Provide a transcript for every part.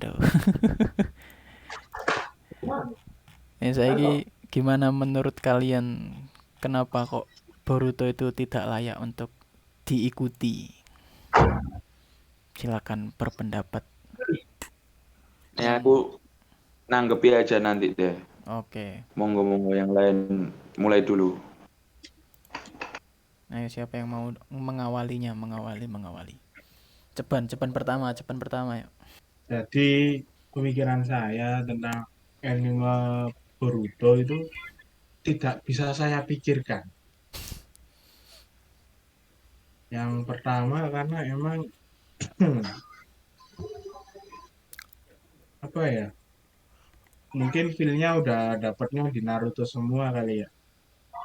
Aduh. Saiki gimana menurut kalian, kenapa kok Boruto itu tidak layak untuk diikuti? Silakan berpendapat. Ya aku Yang nanggepi aja nanti deh. oke. Monggo-monggo yang lain mulai dulu. Ayo siapa yang mau mengawalinya? Mengawali. Ceban pertama yuk. Jadi pemikiran saya tentang anime Boruto itu tidak bisa saya pikirkan. Yang pertama karena emang apa ya? Mungkin feel-nya udah dapetnya di Naruto semua kali ya.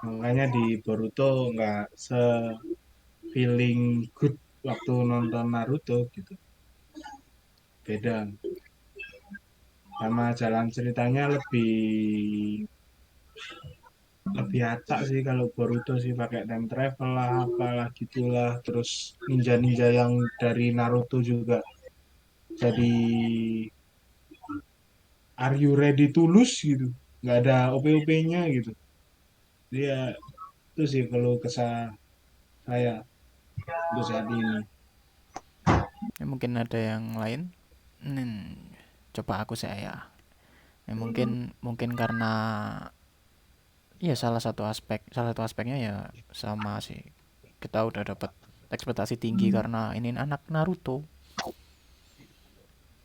Makanya di Boruto nggak se-feeling good waktu nonton Naruto gitu. Beda. Sama jalan ceritanya lebih lebih acak sih kalau Boruto sih pakai time travel lah apalah gitulah, terus ninja-ninja yang dari Naruto juga jadi are you ready to lose gitu, nggak ada OP-OP-nya gitu. Dia itu sih kalau kesal saya untuk saat ini. Mungkin ada yang lain. Coba aku saya. Mungkin mungkin karena ya salah satu aspeknya ya sama sih. Kita udah dapat ekspektasi tinggi karena ini anak Naruto,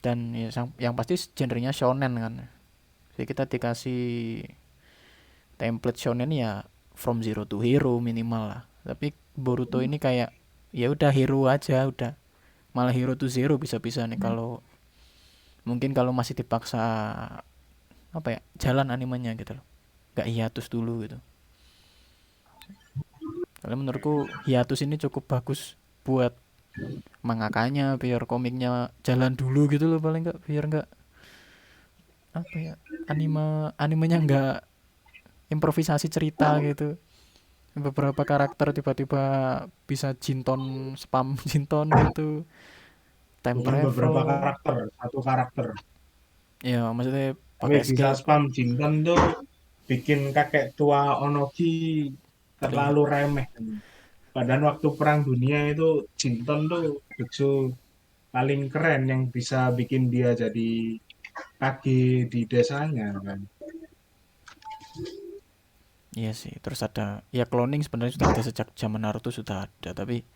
dan ya, yang pasti genrenya shonen kan. Jadi kita dikasih template shonen ya from zero to hero minimal lah. Tapi Boruto ini kayak ya udah hero aja udah, malah hero to zero bisa-bisa nih kalau mungkin kalau masih dipaksa apa ya jalan animenya gitu loh, nggak hiatus dulu gitu. Kalau menurutku hiatus ini cukup bagus buat mangakanya biar komiknya jalan dulu gitu loh, paling nggak biar nggak apa ya, animenya nggak improvisasi cerita gitu. Beberapa karakter tiba-tiba bisa jinton spam jinton gitu, time Bukan beberapa travel. karakter, satu karakter. Ya maksudnya Tapi pakai bisa skill spam Jinten tuh bikin kakek tua Onogi terlihat. terlalu remeh. Padahal waktu Perang Dunia itu Jinten tuh baju paling keren yang bisa bikin dia jadi kaki di desanya kan. Iya sih, terus ada ya cloning sebenarnya sudah ada sejak zaman Naruto sudah ada, tapi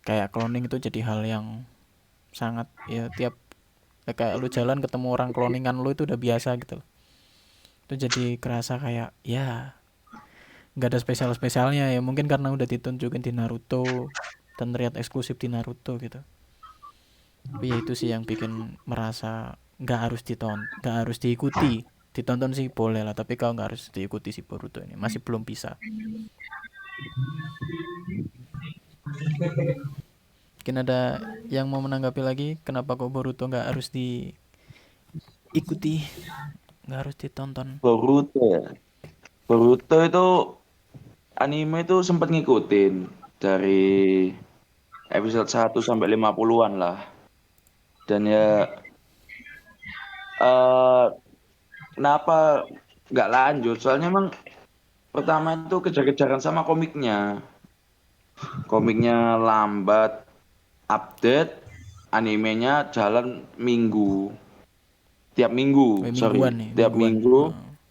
kayak cloning itu jadi hal yang sangat ya tiap kayak lu jalan ketemu orang cloningan lu itu udah biasa gitu loh. Itu jadi kerasa kayak ya nggak ada spesialnya ya, mungkin karena udah ditunjukin di Naruto dan terlihat eksklusif di Naruto gitu. Tapi ya itu sih yang bikin merasa nggak harus diikuti. Ditonton sih boleh lah, tapi kalau nggak harus diikuti si Boruto ini masih belum bisa. Mungkin ada yang mau menanggapi lagi, kenapa kok Boruto nggak harus diikuti, nggak harus ditonton? Boruto ya. Boruto itu anime itu sempat ngikutin dari episode 1 sampai 50-an lah. Dan ya eh kenapa nggak lanjut? Soalnya emang pertama itu kejar-kejaran sama komiknya. Komiknya lambat update, animenya jalan minggu. Tiap minggu, sorry, Mingguan nih, tiap mingguan. minggu,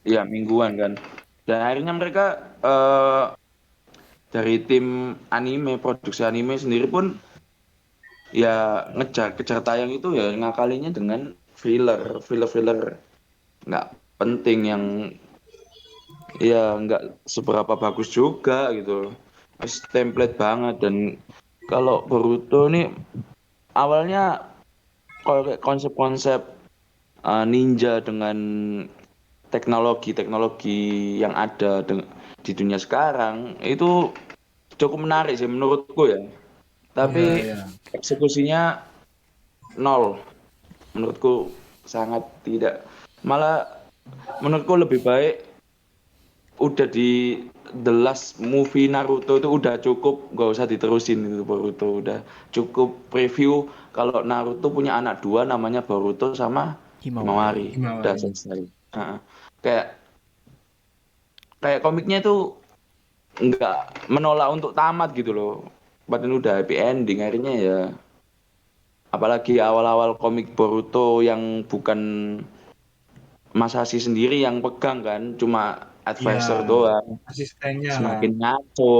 ya mingguan kan. Dan akhirnya mereka dari tim anime, produksi anime sendiri pun ya ngejar kejar tayang itu ya ngakalinya dengan filler nggak penting yang ya nggak seberapa bagus juga gitu. Mas template banget. Dan kalau Boruto ini awalnya kalau kayak konsep-konsep ninja dengan teknologi-teknologi yang ada di dunia sekarang itu cukup menarik sih menurutku ya. Iya, Tapi iya. eksekusinya nol, menurutku sangat tidak. Malah menurutku lebih baik udah di the last movie Naruto itu udah cukup, gak usah diterusin itu Boruto, udah cukup preview kalau Naruto punya anak dua namanya Boruto sama Himawari. Himawari. Udah Himawari. selesai. Heeh. Kayak kayak komiknya tuh nggak menolak untuk tamat gitu loh. Padahal udah happy ending akhirnya ya. Apalagi awal-awal komik Boruto yang bukan Masashi sendiri yang pegang kan, cuma Ya, advisor doang. asistennya lah. Semakin ngaco,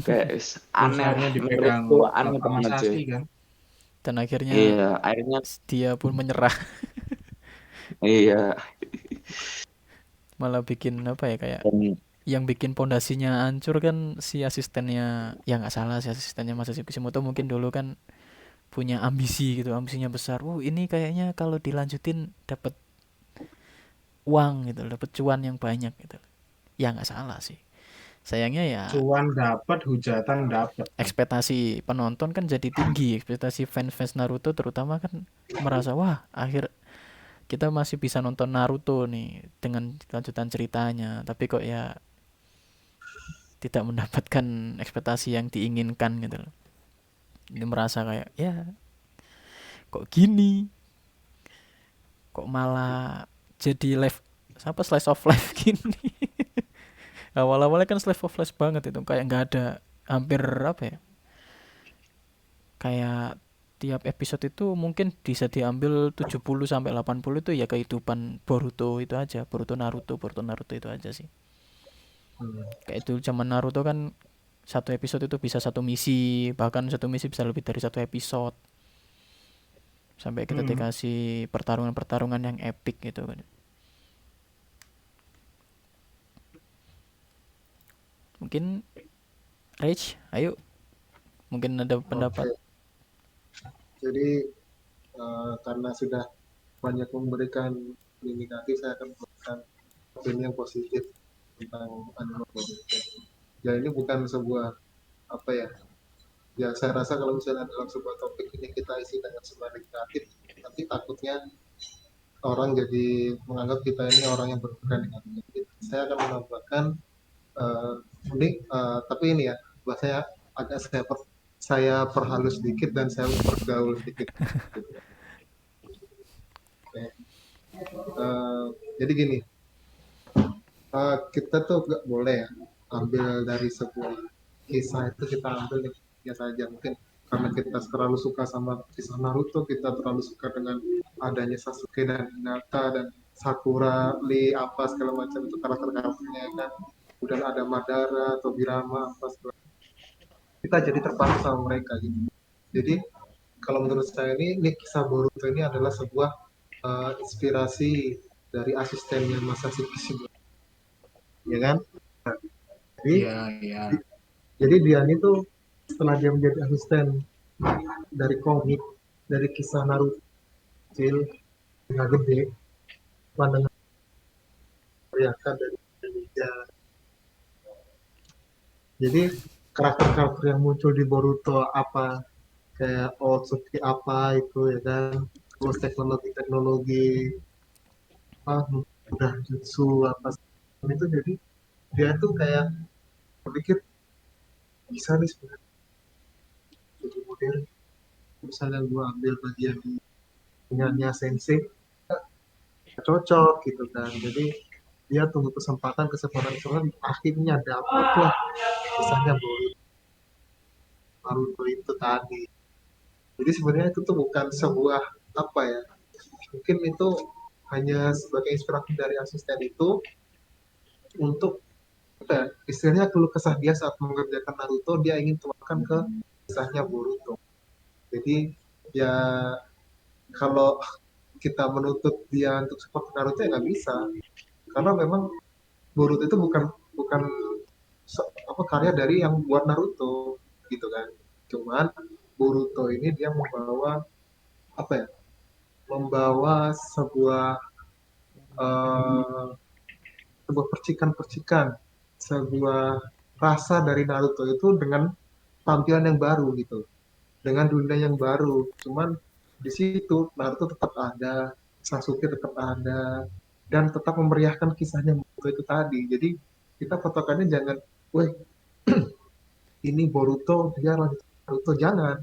kayak aneh, Perusahaannya dipegang menurutku aneh Bapak banget sih. Masashi kan. Dan akhirnya Iya, akhirnya dia pun menyerah. iya. Malah bikin apa ya, kayak Dan, yang bikin pondasinya hancur kan si asistennya. Ya nggak salah, si asistennya Masashi Kishimoto mungkin dulu kan punya ambisi gitu, ambisinya besar. Ini kayaknya kalau dilanjutin dapat uang gitu, dapat cuan yang banyak gitu. Ya nggak salah sih. Sayangnya ya Cuan dapat, hujatan dapat. ekspektasi penonton kan jadi tinggi, ekspektasi fans-fans Naruto terutama kan merasa wah akhir kita masih bisa nonton Naruto nih dengan lanjutan ceritanya, tapi kok ya tidak mendapatkan ekspektasi yang diinginkan gitu loh. Ini merasa kayak ya kok gini, kok malah jadi live apa slice of life gini. Awal-awalnya kan slice of life banget itu, kayak nggak ada, hampir apa ya, kayak tiap episode itu mungkin bisa diambil 70 sampai 80 itu ya kehidupan Boruto itu aja, Boruto Naruto itu aja sih. Hmm. Kayak itu zaman Naruto kan satu episode itu bisa satu misi, bahkan satu misi bisa lebih dari satu episode. Sampai kita dikasih pertarungan-pertarungan yang epic gitu kan. Mungkin Rage, ayo. Mungkin ada pendapat. Oke, jadi karena sudah banyak memberikan opini negatif, saya akan memberikan opini yang positif tentang anime Boruto. Ya ini bukan sebuah apa ya? Ya saya rasa kalau misalnya dalam sebuah topik ini kita isi dengan sebuah negatif, nanti takutnya orang jadi menganggap kita ini orang yang berpikiran negatif. Jadi saya akan menambahkan eh, tapi ini ya bahasanya agak saya perhalus sedikit dan saya pergaul sedikit. Oke. Jadi gini, kita tuh nggak boleh ya ambil dari sebuah kisah itu kita ambil negatifnya saja. Mungkin karena kita terlalu suka sama kisah Naruto, kita terlalu suka dengan adanya Sasuke dan Hinata dan Sakura, Lee, apa segala macam itu karakter-karakternya kan. Kemudian ada Madara atau Birama apa segala. Kita jadi terpaku sama mereka gitu. Jadi kalau menurut saya ini kisah Boruto ini adalah sebuah inspirasi dari asistennya Masashi Kishimoto, ya kan? Nah, jadi Iya, iya. jadi dia ini tuh setelah dia menjadi asisten dari komik, dari kisah Naruto kecil hingga gede, pandangan teriakan dari Indonesia. Jadi karakter-karakter yang muncul di Boruto apa kayak Otsutsuki apa itu ya kan, terus teknologi-teknologi apa udah jutsu apa itu, jadi dia tuh kayak berpikir bisa nih sebenarnya jadi modern, misalnya gue ambil bagian di punyanya sensei cocok gitu kan, jadi dia tunggu kesempatan akhirnya dapat lah misalnya Naruto itu tadi. Jadi sebenarnya itu tuh bukan sebuah apa ya, mungkin itu hanya sebagai inspirasi dari asisten itu untuk apa ya, istilahnya keluh kesah dia saat mengerjakan Naruto, dia ingin tuangkan ke kisahnya Boruto. Jadi ya kalau kita menuntut dia untuk seperti Naruto ya nggak bisa, karena memang Boruto itu bukan bukan apa karya dari yang buat Naruto gitu kan. Cuman Boruto ini dia membawa apa ya, membawa eh, sebuah percikan-percikan, sebuah rasa dari Naruto itu dengan tampilan yang baru gitu, dengan dunia yang baru. Cuman di situ Naruto tetap ada, Sasuke tetap ada, dan tetap memeriahkan kisahnya Boruto itu tadi. Jadi kita patokannya jangan, weh ini Boruto dia lanjut Naruto, jangan.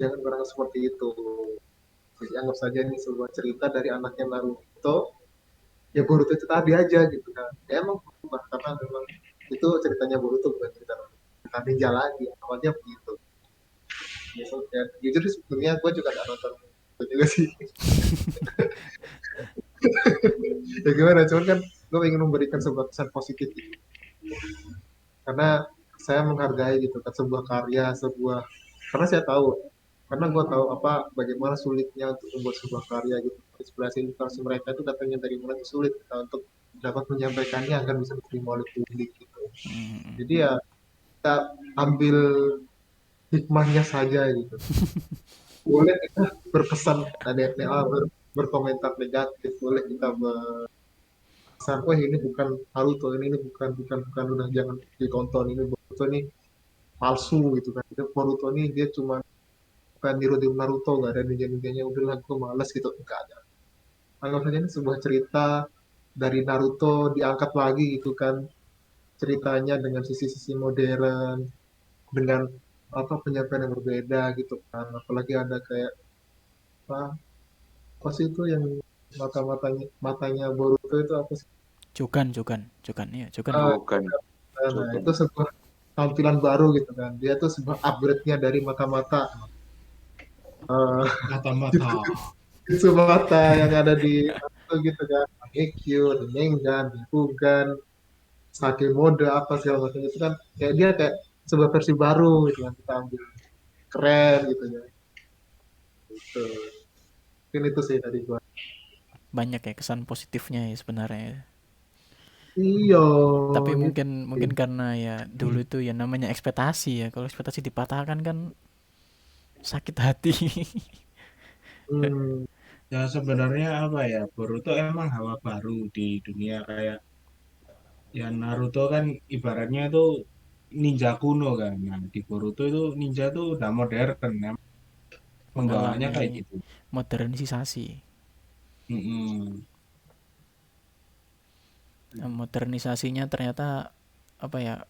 jangan kurang seperti itu. Jadi anggap saja ini sebuah cerita dari anaknya Naruto, ya Boruto itu tadi aja gitu kan. Ya emang berubah karena memang itu ceritanya Boruto bukan cerita ninja lagi. Awalnya begitu. Ya, ya, jujur sih sebenarnya gue juga gak nonton itu juga sih. Ya gimana, cuman kan gue ingin memberikan sebuah kesan positif gitu. Karena saya menghargai gitu kan sebuah karya, sebuah karena saya tahu, karena gue tahu apa bagaimana sulitnya untuk membuat sebuah karya gitu. Inspirasi mereka itu katanya dari mana itu sulit kita untuk dapat menyampaikannya agar bisa diterima oleh publik gitu. Hmm. Jadi ya kita ambil hikmahnya saja gitu. Boleh kita berpesan ada berkomentar negatif, boleh kita berpesan, wah ini bukan Naruto, ini bukan bukan bukan udah jangan ditonton, ini Boruto ini palsu gitu kan. Itu Boruto ini dia cuma bukan niru di Naruto, nggak ada ninja-ninjanya, udahlah gue males gitu, enggak ada. Anggap saja ini sebuah cerita dari Naruto diangkat lagi gitu kan, ceritanya dengan sisi-sisi modern, dengan apa penyampaian yang berbeda gitu kan, apalagi ada kayak apa, apa sih itu yang matanya Boruto itu apa sih? Jugan ya Jugan ya. Bukan. Nah, itu sebuah tampilan baru gitu kan. Dia tuh sebuah upgrade-nya dari mata-mata Mata-mata. itu mata yang ada di itu gitu kan. Haikyuu, Rinnegan, Bikugan, Sake mode apa segala macam itu kan kayak dia kayak sebuah versi baru gitu kan kita ambil keren gitu ya. Gitu. Mungkin itu sih tadi gua. Banyak ya kesan positifnya ya sebenarnya. Iya, Tapi gitu. mungkin karena ya dulu itu ya namanya ekspektasi ya. Kalau ekspektasi dipatahkan kan sakit hati. Hmm, Ya sebenarnya apa ya, Boruto emang hawa baru di dunia kayak ya Naruto kan ibaratnya itu ninja kuno kan. Nah, di Boruto itu ninja tuh udah modern ya. Pembawanya kayak Mengalami gitu. modernisasi. Mm-mm. Nah, modernisasinya ternyata apa ya?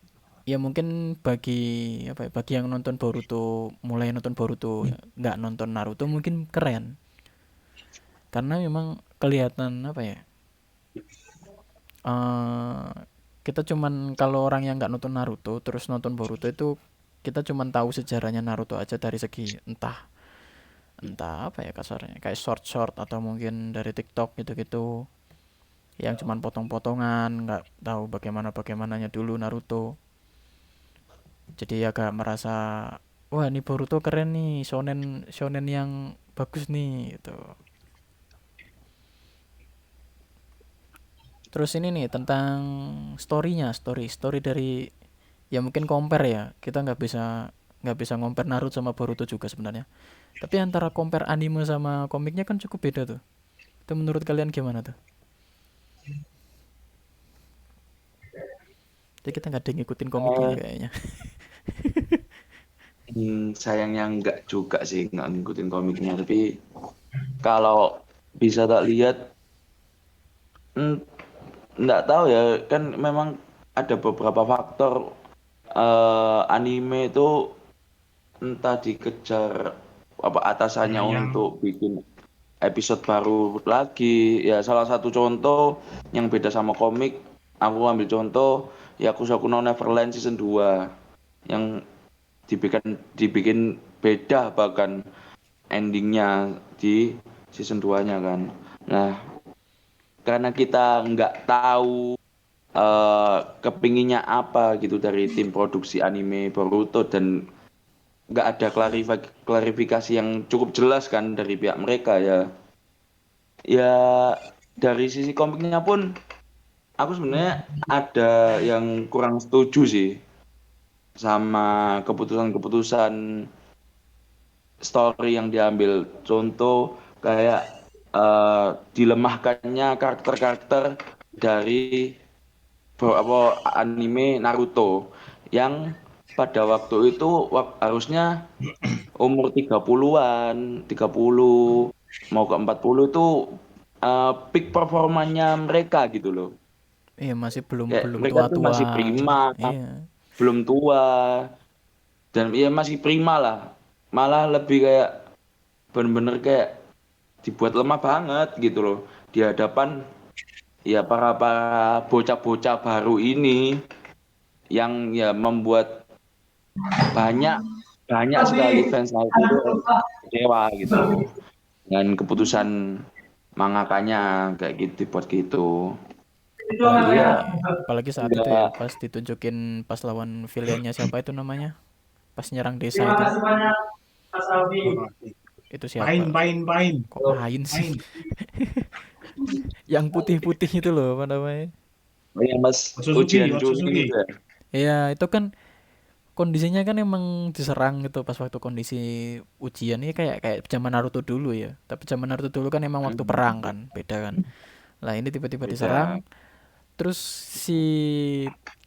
Ya mungkin bagi yang nonton Boruto, mulai nonton Boruto nggak nonton Naruto mungkin keren. Karena memang kelihatan apa ya? eh kita cuman kalau orang yang nggak nonton Naruto terus nonton Boruto itu kita cuman tahu sejarahnya Naruto aja dari segi entah entah apa ya kasarnya kayak short atau mungkin dari TikTok gitu-gitu yang cuman potong-potongan nggak tahu bagaimananya dulu Naruto. Jadi agak merasa wah ini Boruto keren nih, shonen shonen yang bagus nih gitu. Terus ini nih tentang story dari ya mungkin compare ya, kita nggak bisa compare Naruto sama Boruto juga sebenarnya, tapi antara compare anime sama komiknya kan cukup beda tuh. Itu menurut kalian gimana tuh? Jadi kita nggak ada yang ngikutin komiknya kayaknya. Sayangnya enggak juga sih, nggak ngikutin komiknya. Tapi kalau bisa tak lihat, hmm, nggak tahu ya. Kan memang ada beberapa faktor anime itu entah dikejar apa atasannya Tayang. untuk bikin episode baru lagi. Ya salah satu contoh yang beda sama komik, aku ambil contoh Yakuza Kuno Neverland season 2 yang dibikin beda bahkan endingnya di season 2-nya kan. Nah, karena kita nggak tahu kepinginnya apa gitu dari tim produksi anime Boruto dan nggak ada klarifikasi yang cukup jelas kan dari pihak mereka ya. Ya dari sisi komiknya pun aku sebenarnya ada yang kurang setuju sih sama keputusan-keputusan story yang diambil. Contoh kayak dilemahkannya karakter-karakter dari anime Naruto yang pada waktu itu harusnya umur 30-an, 30 mau ke 40 itu peak performanya mereka gitu loh. Iya masih belum Kayak belum mereka tuh tua-tua. masih prima, Iya. belum tua dan ya masih prima lah. malah lebih kayak bener-bener kayak dibuat lemah banget gitu loh di hadapan ya para bocah-bocah baru ini yang ya membuat banyak banyak sekali fans Naruto itu kecewa gitu dengan keputusan mangakanya kayak gitu dibuat gitu. Jadi ya Apalagi saat itu ya, nggak pas ditunjukin pas lawan villainnya siapa itu namanya, pas nyerang desa itu Oh, itu pain, siapa, pain, pain, kok pain sih. pain. Yang putih-putih itu loh apa namanya. ya Mas Otsutsuki, ujian Chunin Otsutsuki. gitu ya. Ya itu kan kondisinya kan emang diserang gitu pas waktu kondisi ujian ini kayak kayak zaman Naruto dulu ya, tapi zaman Naruto dulu kan emang waktu perang kan beda kan. Lah ini tiba-tiba Beda. diserang, terus si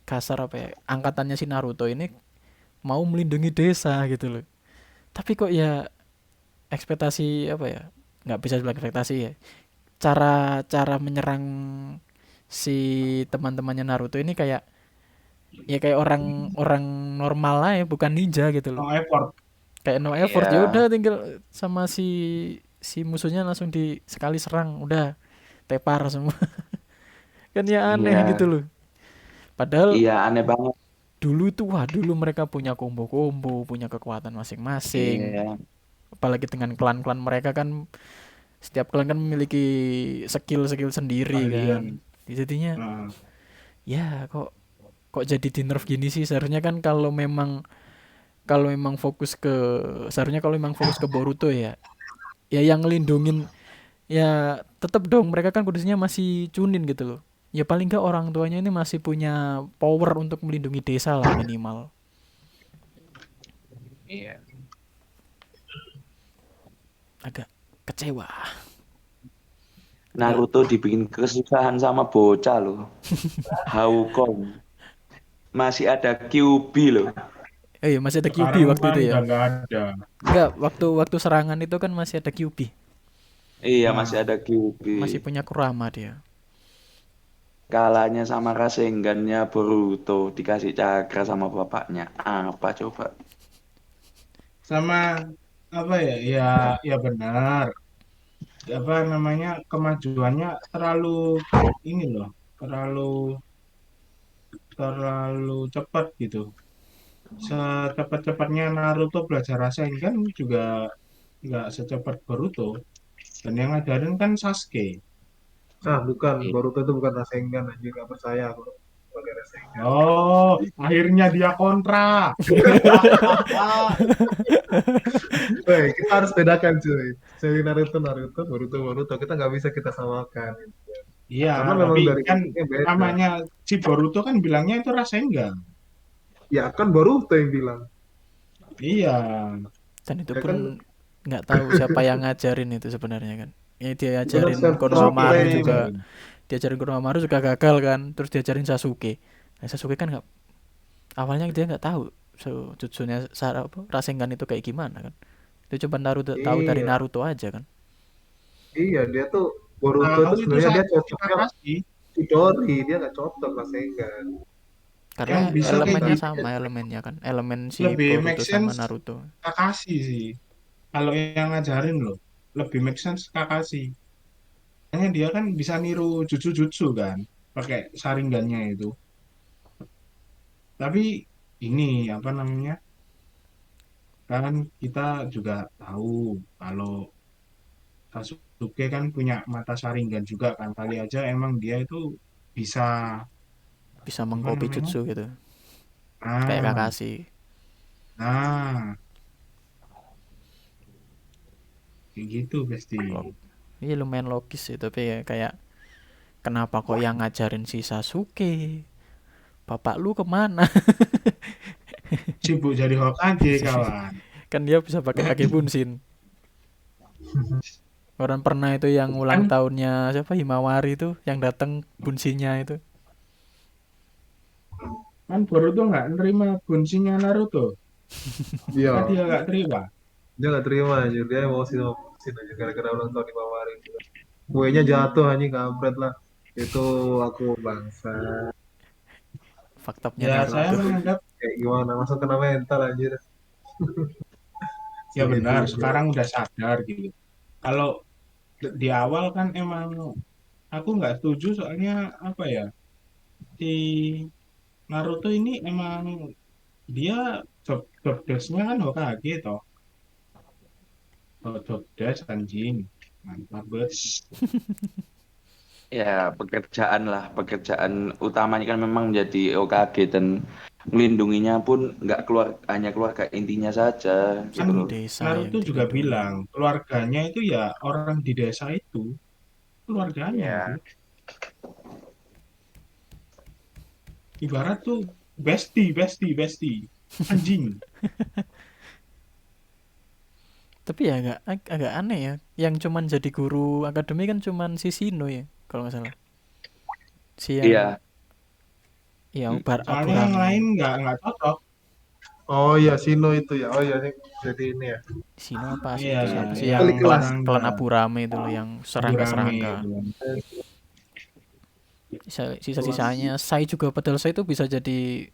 kasar apa ya, angkatannya si Naruto ini mau melindungi desa gitu loh. Tapi kok ya ekspektasi apa ya, nggak bisa bilang ekspektasi ya, cara cara menyerang si teman-temannya Naruto ini kayak ya kayak orang-orang normal lah ya, bukan ninja gitu loh. No effort. Kayak no effort, ya Iya, udah tinggal sama si si musuhnya langsung di sekali serang udah tepar semua. Kan ya aneh gitu iya, loh. Padahal iya aneh banget. dulu itu wah dulu mereka punya combo-combo, punya kekuatan masing-masing. Iya, Apalagi dengan klan-klan mereka kan, setiap klan kan memiliki skill-skill sendiri Kalian. kan. Jadinya Nah, ya kok kok jadi di nerf gini sih. Seharusnya kan kalau memang fokus ke seharusnya kalau memang fokus ke Boruto ya, ya yang ngelindungin ya tetap dong, mereka kan kondisinya masih Chunin gitu loh. Ya paling nggak orang tuanya ini masih punya power untuk melindungi desa lah minimal. iya. Agak kecewa. Agak Naruto dibikin kesusahan sama bocah loh. Haukong. Masih ada QB loh. iya masih ada QB sekarang waktu kan itu ya. udah nggak ada. Enggak, waktu waktu serangan itu kan masih ada QB. Iya, masih Nah, ada QB. Masih punya Kurama dia. Kalahnya sama Rasengannya Boruto dikasih cakra sama bapaknya. Apa coba? sama apa ya? Ya, ya benar. Apa namanya kemajuannya terlalu ini loh, terlalu terlalu cepat gitu. Secepat-cepatnya Naruto belajar Rasengan juga nggak secepat Boruto. Dan yang ngajarin kan Sasuke. Ah, bukan. Iya. Boruto itu bukan Rasengan, anjir. Nggak percaya aku pakai Rasengan. Oh, akhirnya dia kontra. Woi, kita harus bedakan, cuy. Jadi Naruto, Naruto, Boruto, Boruto. Kita nggak bisa kita samakan. Iya, Karena memang tapi dari kan basicnya beda. namanya si Boruto kan bilangnya itu Rasengan. Ya kan Boruto yang bilang. Iya, Dan itu Ya pun kan, nggak tahu siapa yang ngajarin itu sebenarnya kan. Ya itu kan diajarin Sasuke Konohamaru yang juga, ngajarin. gagal kan. Terus diajarin Sasuke. Nah, Sasuke kan nggak, awalnya dia nggak tahu jutsunya Rasengan itu kayak gimana kan. Itu cuma Naruto tahu dari iya, Naruto aja kan. iya dia tuh Boruto Tahu itu itu sebenarnya dia Sasuke cocoknya Kakashi Chidori, dia nggak cocok Rasengan. Karena yang bisa kayak elemennya gitu sama, elemennya kan. Elemen si lebih make Boruto sama sense Naruto. Kakashi sih. Kalau yang ngajarin loh, lebih make sense Kakashi. Hanya dia kan bisa niru jutsu-jutsu kan, pakai saringannya itu. Tapi ini apa namanya? Kan kita juga tahu kalau Sasuke kan punya mata saringan juga kan. Kali aja emang dia itu bisa Bisa apa mengcopy namanya? jutsu gitu. Kayak Nah, Kakashi. nah, kayak gitu pasti. Log. Iya lumayan logis sih, tapi ya kayak kenapa kok yang ngajarin si Sasuke? Bapak lu kemana? Sibuk jadi Hokage kawan. Kan dia bisa pakai Kage Bunshin. Orang pernah itu yang ulang Kan, tahunnya siapa, Himawari itu yang datang Bunshinnya itu. kan Boruto nggak nerima bunshinya Naruto. Apa Iya, dia nggak terima? dia nggak terima anjir, dia emosi sama Pusin aja gara-gara ulang tahun dibawarin. Kuenya jatuh anjing, kampret lah. Itu aku bangsa. Faktapnya Ya saya Naruto. menganggap Kayak gimana? Masuk kena mental anjir. Ya benar, sekarang udah sadar gitu. Kalau di awal kan emang aku nggak setuju soalnya apa ya, si Naruto ini emang dia job desk-nya kan Hokage toh. Oh, job desk anjing. Mantap banget. Ya pekerjaan utamanya kan memang menjadi OKG dan melindunginya pun nggak hanya keluarga intinya saja Kan gitu loh. Desa yang Naruto juga dilindungi. bilang keluarganya itu ya orang di desa itu, keluarganya itu. Ya. Ibarat tuh bestie, anjing. Tapi ya agak aneh ya. Yang cuman jadi guru akademi kan cuman si Shino ya, kalau nggak salah. Si yang Iya, ya Soalnya yang lain Aburame. nggak cocok. Oh iya, Sino itu ya. Oh iya, ini jadi ini ya. Shino apa sih Iya, itu siapa sih yang yang Klik kelas. klan ininya klan Aburame itu loh yang Abu Rame serangga-serangga. itu kan. Sisa-sisanya Sai juga, padahal Sai itu bisa jadi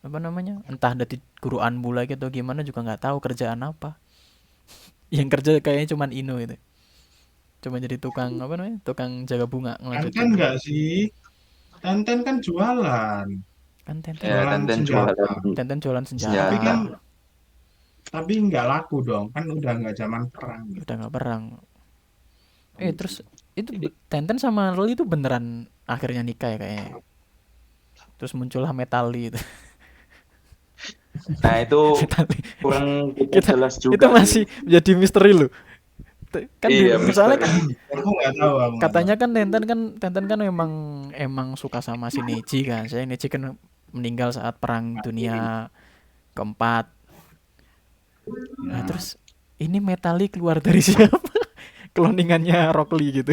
apa namanya, entah dari guru Anbu lagi atau gimana juga nggak tahu kerjaan apa. Yang kerja kayaknya cuman Ino itu, cuma jadi tukang apa namanya, tukang jaga bunga Tenten ngelanjutin. nggak sih? Tenten kan jualan, Kan Tenten ya jualan Tenten senjata. jualan Tenten jualan Tapi senjata, kan, senjata. tapi nggak laku dong. Kan udah nggak zaman perang gitu. udah nggak perang. Terus itu Tenten sama Loli itu beneran akhirnya nikah ya kayaknya. Terus muncullah Metali itu. Nah itu Metali. kurang tidak Kita jelas itu juga masih sih. jadi misteri loh. Kan Iya, soalnya kan misteri. Aku nggak tahu. katanya kan Tenten kan emang suka sama si Neji kan. Saya Neji kan meninggal saat perang dunia keempat. Nah, Nah, terus ini Metali keluar dari siapa? Cloningannya Rock Lee gitu.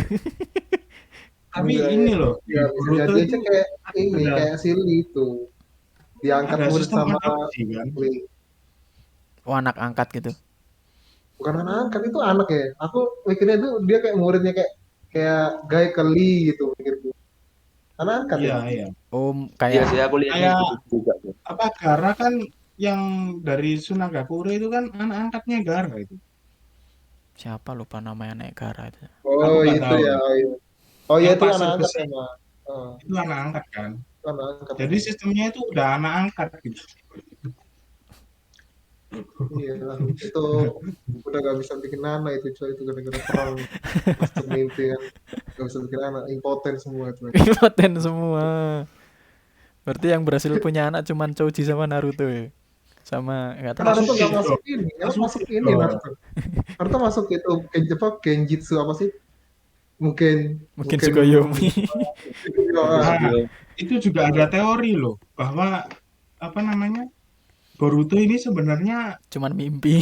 tapi Enggak ini ya. loh, di Ya bisa Boruto jadi itu aja kayak ini, ada kayak Silly itu. Diangkat ada murid sistem sama adopsi kan. Lee. Oh, anak angkat gitu. Bukan anak angkat, itu anak ya. Aku mikirnya itu dia kayak muridnya kayak kayak Guy ke Lee gitu mikirku. Anak angkat ya. Iya, iya. Oh, Iya kayak sih aku lihatnya Kayak gitu juga tuh. apa, Gara kan yang dari Sunagakure itu kan anak angkatnya Gara itu. siapa lupa namanya Negara itu. Aku Oh nggak itu tahu. ya. Oh iya, oh, iya Yang itu anak pasir angkat besi emang. Oh, itu anak angkat kan. itu anak angkat Jadi emang. sistemnya itu udah anak angkat gitu. Iya lah, itu udah gak bisa bikin anak itu coy, itu gara-gara perang masuk mimpi kan. Gak bisa bikin anak, impoten semua coy. Impoten semua. Berarti yang berhasil punya anak cuman Choji sama Naruto ya. Sama nggak tahu Naruto Sasuke gak masuk dong. ini, Naruto masuk Sasuke ini dong. Naruto. Naruto masuk itu apa Genjitsu apa sih? Mungkin mungkin mungkin Tsukuyomi. Mungkin Nah, juga. itu juga ada teori loh bahwa apa namanya, Boruto ini sebenarnya Cuman mimpi.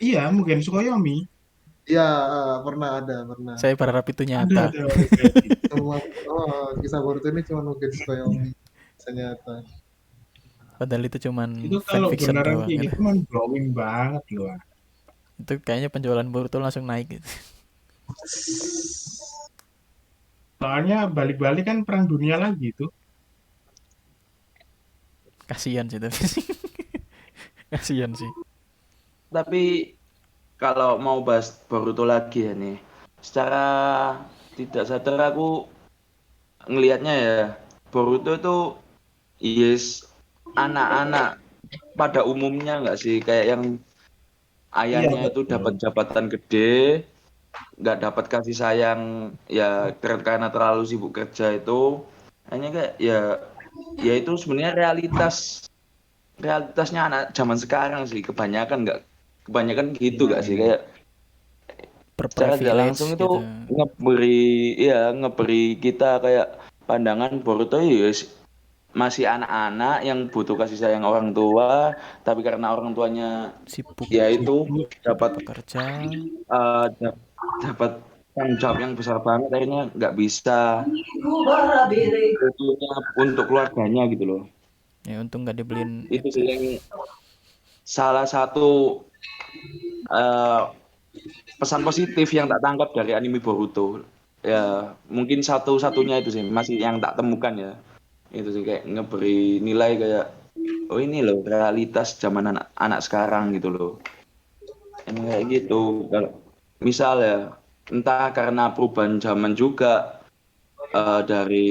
iya mungkin Tsukuyomi. ya pernah ada pernah. Saya berharap itu Ada nyata. teori kayak gitu. Semua kisah Boruto ini cuma mungkin Tsukuyomi ternyata. Padahal itu cuman Itu kalau fanfiction beneran doang kayak gitu. gitu kan blowing banget loh. Itu kayaknya penjualan Boruto langsung naik gitu. Soalnya balik-balik kan perang dunia lagi tuh. Kasihan sih tapi. Kasihan sih. Tapi kalau mau bahas Boruto lagi ya nih, secara tidak sadar aku ngelihatnya ya, Boruto itu yes anak-anak pada umumnya nggak sih, kayak yang Iya ayahnya itu betul. dapat jabatan gede, nggak dapat kasih sayang ya karena terlalu sibuk kerja itu, hanya kayak ya itu sebenarnya realitasnya anak zaman sekarang sih, kebanyakan gitu Iya gak sih, iya. kayak secara tidak Berprivilege langsung itu gitu. ngeberi kita kayak pandangan Boruto ya masih anak-anak yang butuh kasih sayang orang tua, tapi karena orang tuanya Sibuk ya itu Sibuk. dapat bekerja. eh, dap- dapat tanggung jawab yang besar banget, akhirnya nggak bisa tentunya untuk keluarganya gitu loh. Ya untung nggak dibeliin Itu itu. sih yang salah satu eh, pesan positif yang tak tangkap dari anime Boruto. Ya mungkin satu-satunya itu sih masih yang tak temukan ya. Itu sih kayak ngeberi nilai kayak oh ini loh realitas zaman anak-anak sekarang gitu loh. emang kayak gitu. Kalau misal ya, entah karena perubahan zaman juga, dari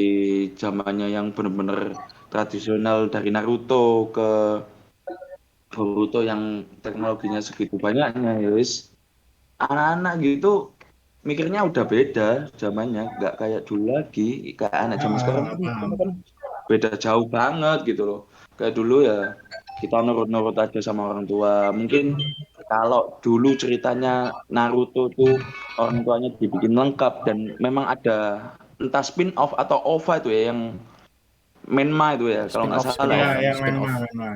zamannya yang bener-bener tradisional dari Naruto ke Boruto yang teknologinya segitu banyaknya, ya wis anak-anak gitu mikirnya udah beda zamannya, nggak kayak dulu lagi. Kayak anak zaman sekarang Ah, kan paham. mikirnya kan beda jauh banget gitu loh. Kayak dulu ya kita nurut-nurut aja sama orang tua. Mungkin kalau dulu ceritanya Naruto tuh orang tuanya dibikin lengkap dan memang ada entah spin off atau OVA itu ya yang Menma itu ya kalau Spin nggak off, salah spin Ya, ya. off, yang spin Menma, off. Menma.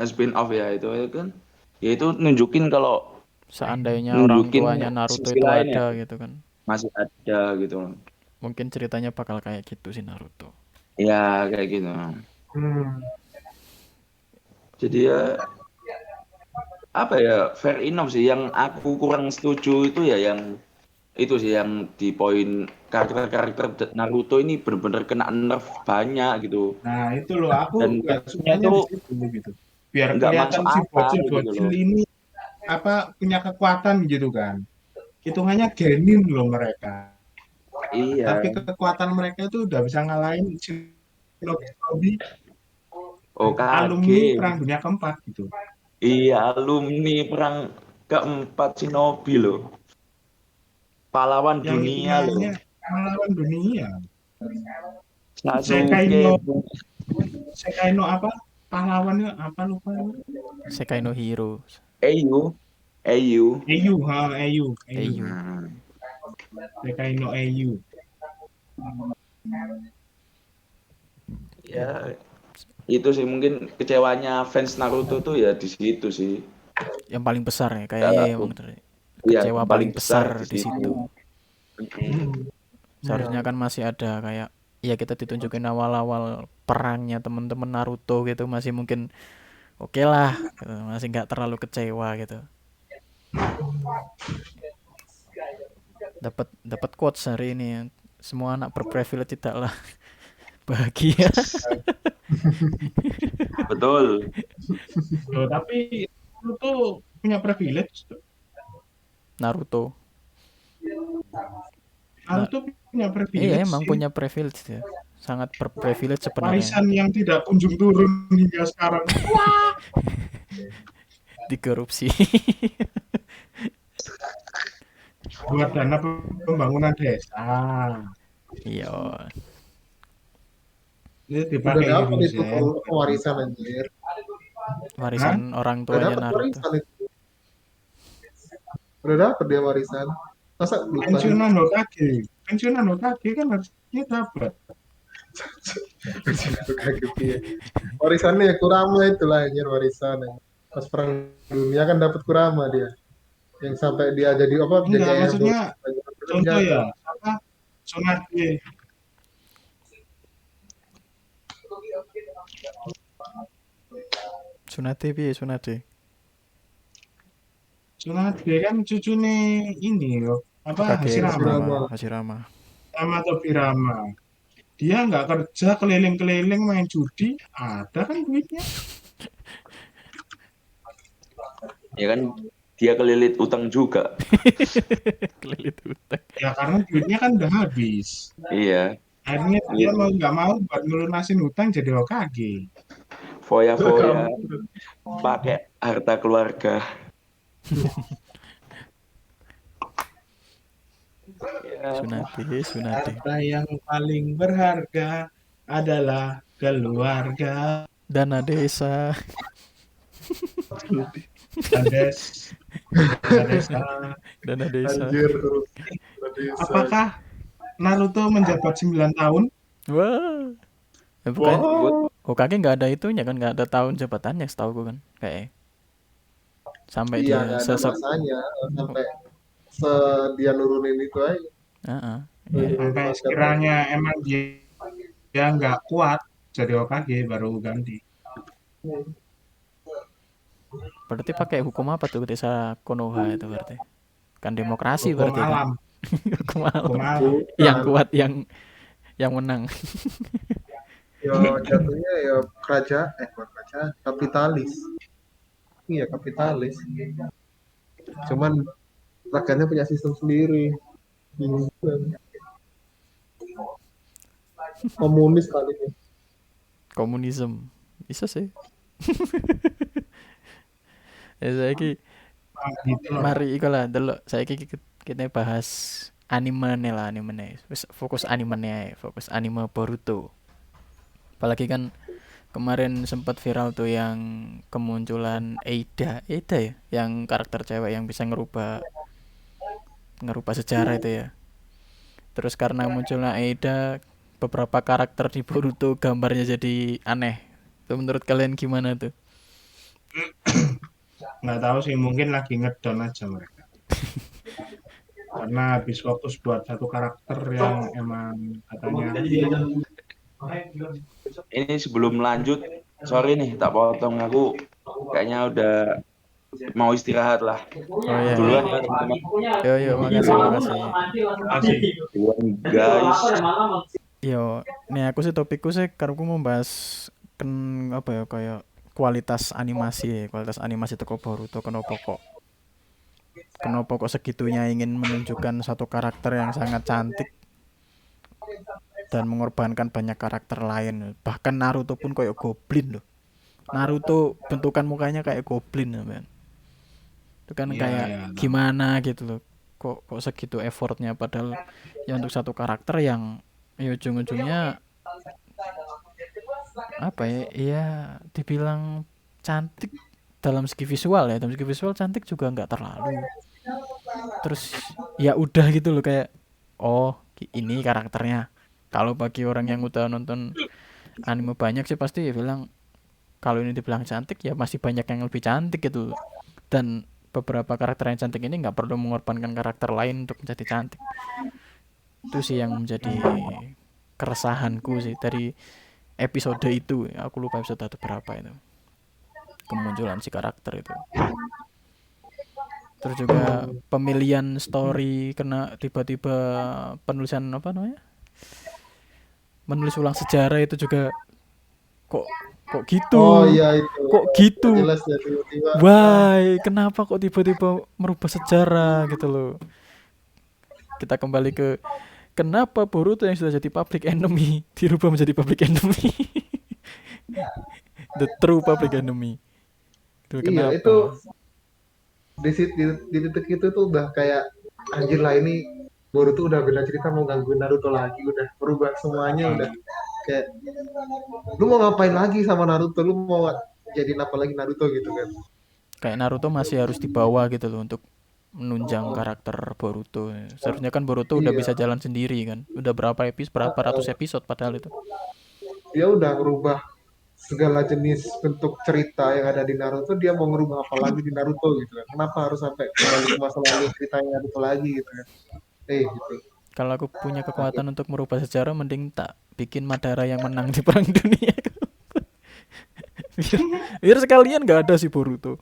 Spin off ya itu ya kan. Ya itu nunjukin kalau Seandainya orang nunjukin tuanya Naruto sisi itu lain ya ada gitu kan, masih ada gitu loh. mungkin ceritanya bakal kayak gitu sih Naruto. Ya kayak gitu. Hmm. Jadi ya apa ya fair enough sih. Yang aku kurang setuju itu ya yang itu sih yang di poin karakter-karakter Naruto ini benar-benar kena nerf banyak gitu Nah, itu loh, aku dan nggak nerfnya sukanya itu di situ gitu. Biar nggak kelihatan masuk si akal gitu bocil-bocil loh. ini apa punya kekuatan gitu kan. Hitungannya genin loh mereka. Tapi Iya. kekuatan mereka itu udah bisa ngalahin Shinobi alumni OKG. Perang Dunia Keempat gitu. Iya, alumni perang keempat Shinobi loh. Pahlawan Yang dunia loh. hitungannya melawan dunia. Sekai Sasuke. no, Sekai no apa? Pahlawannya apa lupa. Sekai no Hero, EU. EU. EU, ha, EU, EU. EU. Hmm. Sekai no EU. Ya, itu sih mungkin kecewanya fans Naruto tuh ya di situ sih. Yang paling besar ya, kayaknya Ya, emang ya kecewa yang paling paling besar besar di di situ. situ. Mm-mm. Seharusnya kan masih ada kayak ya kita ditunjukin awal-awal perangnya teman-teman Naruto gitu masih mungkin oke lah gitu. Masih nggak terlalu kecewa gitu. Dapat quotes hari ini ya. Semua anak berprivilege tidaklah bahagia. Betul. Loh, tapi lu tuh punya privilege. Naruto. Lu Nah, tuh punya iya privilege emang sih. punya privilege ya. Sangat berprivilege sebenarnya. Warisan yang tidak kunjung turun hingga sekarang. Dikorupsi. Buat dana pembangunan desa. Iya. Itu Udah dipakai dapat itu Hiruzen. warisan anjir. Hah? Warisan orang Udah tuanya dapat Naruto. warisan itu. Udah dapat dia warisan. Masa lupa sih? Pensiunan Hokage. Pensiunan Hokage kan harusnya dapat. Kaget ya. Warisannya ya Kurama itulah anjir warisan. Pas perang dunia kan dapat Kurama dia. Yang sampai dia jadi apa? Jadi Enggak, airborne. maksudnya contoh Senjata. ya, apa? Tsunade. Tsunade piye Tsunade? Tsunade kan cucunya ini loh. Apa? Hokage Hashirama. Hashirama, Kurama. Hashirama. Sama Tobirama. Dia nggak kerja keliling-keliling main judi. Ada kan duitnya. Ya kan dia kelilit utang juga. Kelilit utang. Ya karena duitnya kan udah habis. Iya. Akhirnya dia mau nggak mau buat ngelunasin hutang jadi Hokage. Foya-foya Kampret. pakai harta keluarga. Ya, Tsunade. Harta yang paling berharga adalah keluarga. Dana desa. Ades, Desa. Dana desa. Anjir terus. Desa. Apakah Naruto menjabat 9 tahun? Wah. Bukan Wow. Hokage nggak ada itunya kan, nggak ada tahun jabatannya setahu gue kan. Kayak sampai Iya dia nggak ada masanya sampai dia nurunin itu aja. Heeh. Nurunin Iya. Sampai pangkat. sekiranya emang dia nggak kuat jadi Hokage baru ganti. Berarti pakai hukum apa tuh desa Konoha itu berarti? Kan demokrasi Hukum berarti kan. alam, Hukum alam. hukum alam. Yang Bukan. kuat yang menang. Ya jatuhnya ya kerajaan bukan kerajaan kapitalis. Iya kapitalis. Cuman rakyatnya punya sistem sendiri. Bingung juga. Komunis kali ini. Komunisme bisa sih. Saiki Gitu loh. mari iku lah delok saiki kita bahas anime lah anime. Wis fokus anime ae, fokus anime Boruto. Apalagi kan kemarin sempat viral tuh yang kemunculan Eida ya, yang karakter cewek yang bisa ngerubah sejarah itu ya. Terus karena munculnya Eida, beberapa karakter di Boruto gambarnya jadi aneh. Itu menurut kalian gimana tuh? Nggak tahu sih, mungkin lagi ngedown aja mereka. Karena habis fokus buat satu karakter yang emang katanya Ini sebelum lanjut, sorry nih tak potong, aku kayaknya udah mau istirahat lah. Oh iya, iya. Duluan ya teman-teman. Yo, makasih. masih Duluan guys. Yo, nih aku sih topikku sih karena aku membahas apa ya kayak kualitas animasi teko Boruto kenapa kok segitunya ingin menunjukkan satu karakter yang sangat cantik dan mengorbankan banyak karakter lain. Bahkan Naruto pun kayak goblin loh. Naruto bentukan mukanya kayak goblin men. Itu kan ya kayak ya gimana gitu loh. Kok segitu effortnya padahal ya untuk satu karakter yang ya ujung-ujungnya apa ya? Ya dibilang cantik dalam segi visual ya. Dalam segi visual cantik juga nggak terlalu. Terus ya udah gitu loh kayak oh ini karakternya. Kalau bagi orang yang udah nonton anime banyak sih pasti ya bilang kalau ini dibilang cantik ya masih banyak yang lebih cantik gitu loh. Dan beberapa karakter yang cantik ini nggak perlu mengorbankan karakter lain untuk menjadi cantik. Itu sih yang menjadi keresahanku sih dari episode itu. Aku lupa episode atau berapa itu kemunculan si karakter itu. Terus juga pemilihan story kena tiba-tiba penulisan apa namanya menulis ulang sejarah itu juga kok gitu. Oh iya itu. Kok gitu. Jelas ya tiba-tiba. Why? Kenapa kok tiba-tiba merubah sejarah gitu loh. Kita kembali ke kenapa Boruto yang sudah jadi public enemy dirubah menjadi public enemy. The true public enemy. Itu kenapa? Iya itu di titik itu tuh udah kayak anjir lah ini Boruto udah beda cerita mau gangguin Naruto lagi, udah berubah semuanya, udah kayak lu mau ngapain lagi sama Naruto, lu mau jadiin apa lagi Naruto gitu kan. Kayak Naruto masih harus dibawa gitu loh untuk menunjang karakter Boruto. Seharusnya kan Boruto udah Iya. bisa jalan sendiri kan. Udah berapa ratus episode padahal itu. Dia udah ngerubah segala jenis bentuk cerita yang ada di Naruto, dia mau ngerubah apa lagi di Naruto gitu kan. Kenapa harus sampai kembali ke masa lalu ceritanya Naruto lagi gitu kan. Gitu. Kalau aku punya kekuatan untuk merubah sejarah mending tak bikin Madara yang menang di perang dunia. biar sekalian gak ada si Boruto.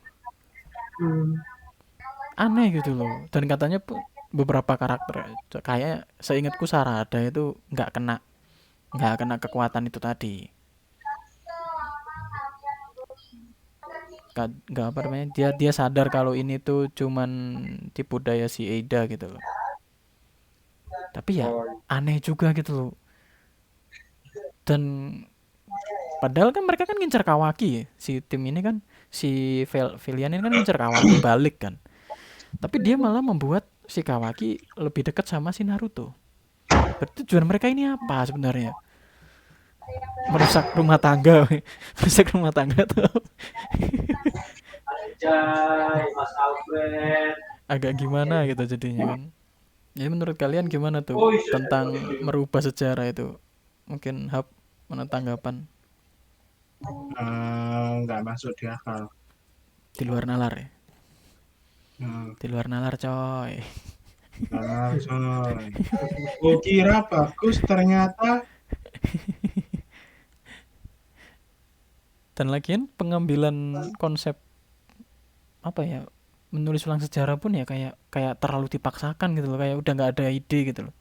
Aneh gitu loh. Dan katanya beberapa karakter kayak seingatku Sarada itu nggak kena kekuatan itu tadi. Nggak apa namanya, dia sadar kalau ini tuh cuman tipu daya si Eida gitu loh. Tapi ya aneh juga gitu loh. Dan padahal kan mereka kan ngincar Kawaki ya. Si tim ini kan si Villian ini kan ngincar Kawaki balik kan. Tapi dia malah membuat si Kawaki lebih dekat sama si Naruto. Berarti tujuan mereka ini apa sebenarnya? Merusak rumah tangga. Merusak rumah tangga tuh. Mas Alfred. Agak gimana gitu jadinya kan. Jadi menurut kalian gimana tuh tentang merubah sejarah itu? Mungkin Hap mana tanggapan? nggak masuk di akal. Di luar nalar ya? Hmm, Di luar nalar coy. nggak masuk. Gue kira bagus, ternyata Dan lagian pengambilan konsep apa ya menulis ulang sejarah pun ya kayak terlalu dipaksakan gitu loh, kayak udah nggak ada ide gitu loh.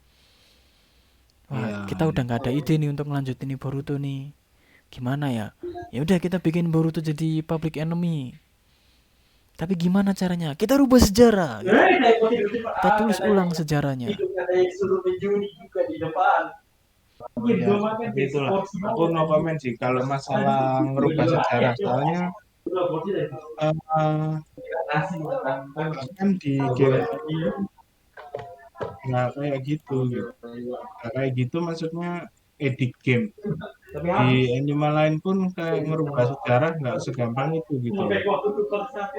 Wah Iya, kita udah nggak ada ide nih untuk melanjutin nih Boruto nih, gimana ya? Ya udah kita bikin Boruto jadi public enemy. Tapi gimana caranya? Kita rubah sejarah gitu. Kita tulis ulang sejarahnya. Katanya disuruh menjuni juga di depan. Ya, seperti itulah. Aku no comment sih kalau masalah merubah sejarah. Soalnya eh, kan di game nggak kayak gitu gitu. Nggak kayak gitu maksudnya edit game. Di anime lain pun kayak ngerubah sejarah nggak segampang itu gitu loh.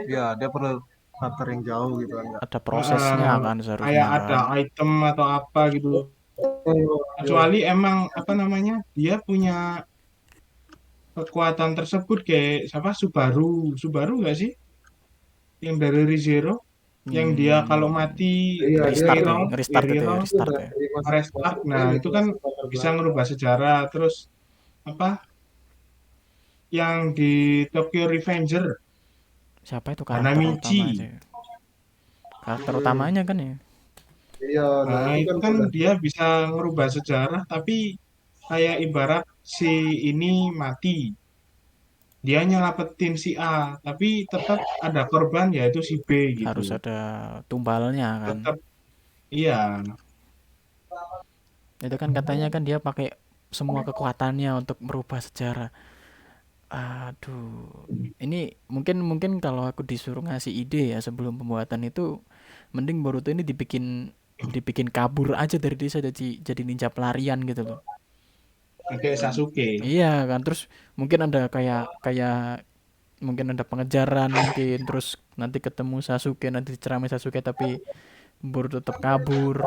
Ya, dia perlu faktor yang jauh gitu kan. Ada prosesnya kan Kayak seharusnya ada kan. item atau apa gitu. Kecuali emang apa namanya dia punya kekuatan tersebut kayak siapa Subaru nggak sih yang dari ReZero yang dia kalau Hmm, mati Iya, dia restart ya, reroll ngerestart itu ya, reroll itu restart ya. dari masa restart. Nah lalu itu itu kan latar bisa belakang. ngerubah sejarah. Terus apa yang di Tokyo Revenger Siapa itu karakter Hanamichi. utama aja? Karakter Hmm. utamanya kan ya. Iya, nah Nah itu itu kan kan udah dia bisa ngerubah sejarah tapi kayak ibarat si ini mati, dia nyelamatin si A tapi tetap ada korban yaitu si B gitu. Harus ada tumbalnya kan. Tetap iya. Itu kan katanya kan dia pakai semua kekuatannya untuk merubah sejarah. Aduh. Ini mungkin mungkin kalau aku disuruh ngasih ide ya sebelum pembuatan itu mending Boruto ini dibikin dibikin kabur aja dari desa jadi ninja pelarian gitu loh. Kayak Sasuke. Iya kan terus mungkin ada kayak kayak mungkin ada pengejaran mungkin terus nanti ketemu Sasuke nanti diceramai Sasuke tapi Boruto tetap kabur.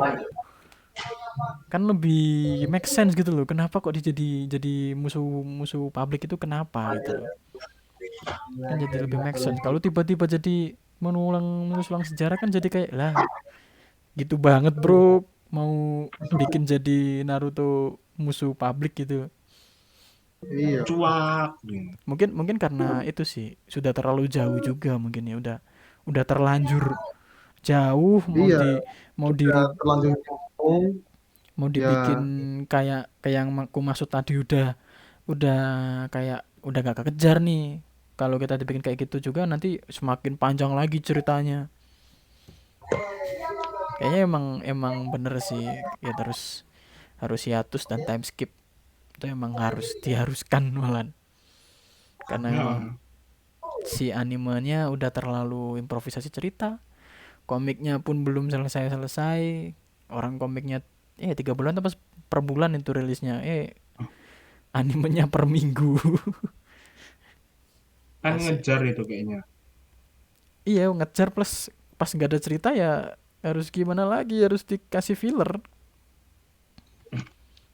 Kan lebih make sense gitu loh. Kenapa kok dia jadi musuh publik itu kenapa gitu loh. Kan jadi lebih make sense. Kalau tiba-tiba jadi menulang sejarah kan jadi kayak lah gitu banget bro mau bikin jadi Naruto musuh publik gitu. iya. Cuak. Mungkin mungkin karena itu sih sudah terlalu jauh juga mungkin ya udah terlanjur jauh Iya, mau udah diru terlanjur ngomong mau dibikin ya. kayak yang aku maksud tadi udah kayak udah gak kekejar nih. Kalau kita dibikin kayak gitu juga nanti semakin panjang lagi ceritanya. Kayaknya emang emang bener sih ya terus harus hiatus dan time skip itu emang harus diharuskan malah karena emang Ya. si animenya udah terlalu improvisasi cerita, komiknya pun belum selesai orang komiknya 3 bulan apa per bulan itu rilisnya animenya per minggu. Kan Kasih ngejar itu kayaknya. iya ngejar plus pas nggak ada cerita ya harus gimana lagi harus dikasih filler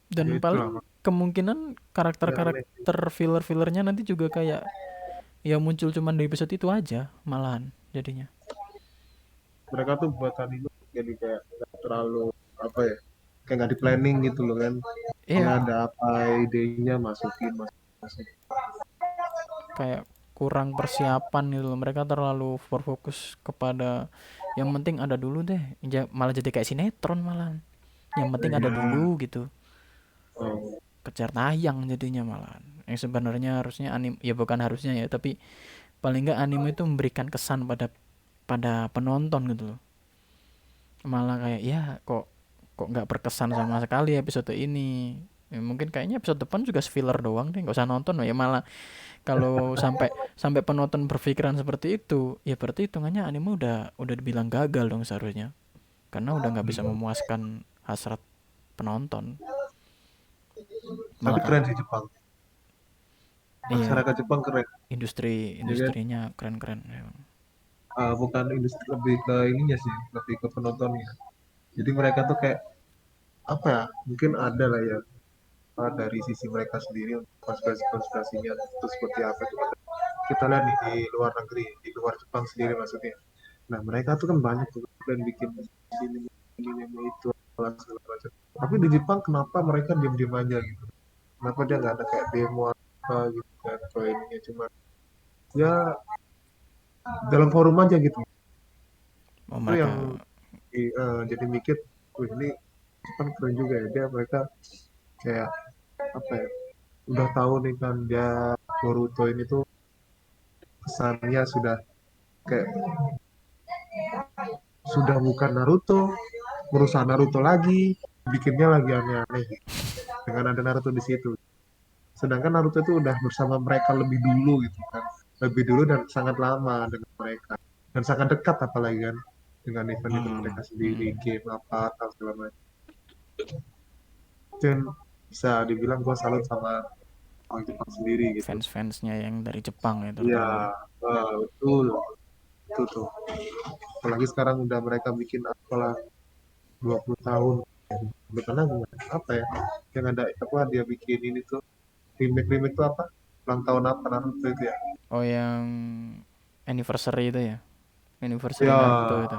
Ya dan itu lah. paling kemungkinan Ya, aneh. karakter-karakter filler-fillernya nanti juga kayak ya muncul cuman di episode itu aja malahan jadinya. Mereka tuh buat anime jadi kayak nggak terlalu apa ya, kayak nggak di planning gitu loh kan. Dia Iya ada apa idenya masukin masukin. kayak kurang persiapan gitu loh mereka terlalu berfokus kepada yang penting ada dulu deh malah jadi kayak sinetron malah yang penting ada Nah, dulu gitu Oh, kejar tayang jadinya malah yang sebenarnya harusnya anime ya bukan harusnya ya tapi paling nggak anime itu memberikan kesan pada pada penonton gitu loh malah kayak ya kok kok nggak berkesan sama sekali episode ini ya, mungkin kayaknya episode depan juga filler doang deh nggak usah nonton ya malah kalau sampai sampai penonton berpikiran seperti itu ya berarti hitungannya anime udah dibilang gagal dong seharusnya karena udah nggak bisa memuaskan hasrat penonton tapi malah keren sih Jepang. iya Masyarakat Jepang keren. Ya kan? industrinya keren-keren ya. Bukan industri lebih ke ininya sih, lebih ke penontonnya. Jadi mereka tuh kayak apa ya? Mungkin ada lah ya dari sisi mereka sendiri untuk konspirasi-konspirasinya itu seperti apa itu kita lihat nih di luar negeri, di luar Jepang sendiri maksudnya. Nah mereka tuh kan banyak tuh dan bikin ini itu apalah segala macam. Tapi di Jepang kenapa mereka diam-diam aja gitu? Kenapa dia nggak ada kayak demo apa gitu kan? Kalau ininya cuma ya dalam forum aja gitu. Oh Itu yang mereka jadi mikir, wih ini Jepang keren juga ya dia mereka kayak apa ya? Udah tahu nih kan dia Boruto ini tuh kesannya sudah kayak sudah bukan Naruto, merusak Naruto lagi, bikinnya lagi aneh-aneh gitu. Dengan ada Naruto di situ. Sedangkan Naruto itu udah bersama mereka lebih dulu gitu kan. Lebih dulu dan sangat lama dengan mereka. Dan sangat dekat apalagi kan dengan event itu mereka sendiri, game apa atau segala macam. Dan bisa dibilang gue salut sama orang Jepang sendiri gitu. Fans-fansnya yang dari Jepang ya Iya, terutama. betul. Itu tuh. Apalagi sekarang udah mereka bikin apalah 20 tahun. Betulnya apa ya? Yang ada apa dia bikin ini tuh remake tuh apa? Ulang tahun apa Naruto itu ya? Oh, yang anniversary itu ya. Anniversary Ya, Naruto itu.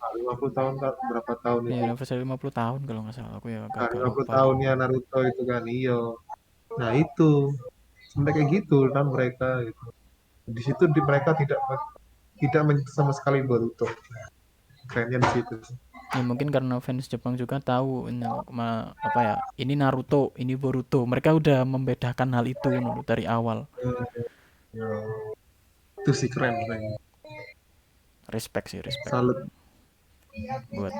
50 tahun kan berapa tahun Ya, itu? anniversary 50 tahun kalau nggak salah. Aku ya agak 50 lupa. tahunnya Naruto itu kan, iyo. Nah itu, sebenarnya kayak gitu kan mereka gitu. Di situ mereka tidak sama sekali Boruto. Kerennya di situ. Ya mungkin karena fans Jepang juga tahu apa ya, ini Naruto, ini Boruto. Mereka udah membedakan hal itu dari awal. Ya, itu sih keren. Respect sih, respect. Salut. Buat